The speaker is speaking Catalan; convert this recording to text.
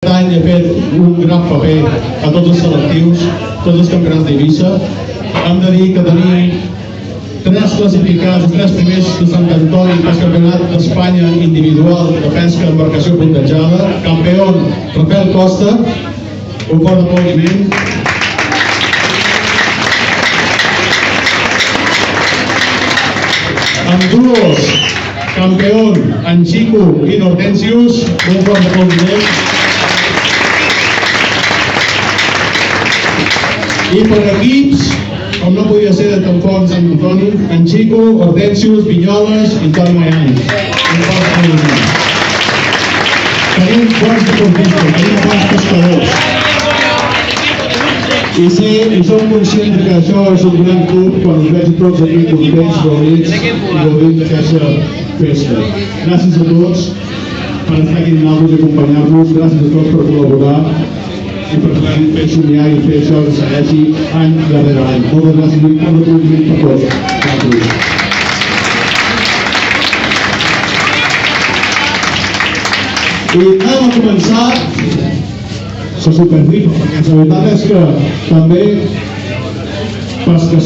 Any he fet un gran paper a tots els selectius, tots els campionats d'Eivissa. Hem de dir que tenim 3 classificats, els 3 primers de Sant Antoni pel campionat d'Espanya individual de pesca d'embarcació puntejada. Campió Rafael Costa, un fort aplaudiment. En duos, campió en Chico i Hortensius, un fort aplaudiment. I per equips, com no podia ser de tampoc Sant Antoni, en Chico, Hortensius, Vinyoles i Toni Mayans. Tenim bons deportistes, tenim bons pescadors. I som conscients que això és un gran club quan us veig tots aquí contents, gaudits i gaudint d'aquesta festa. Gràcies a tots per estar aquí amb nosaltres i acompanyar-nos. Gràcies a tots per col·laborar i per fer somiar i fer això que segueixi any darrere any. Moltes gràcies i un aplaudiment per tots. Gràcies. I anem a començar la Superliga, perquè la veritat és que també pescació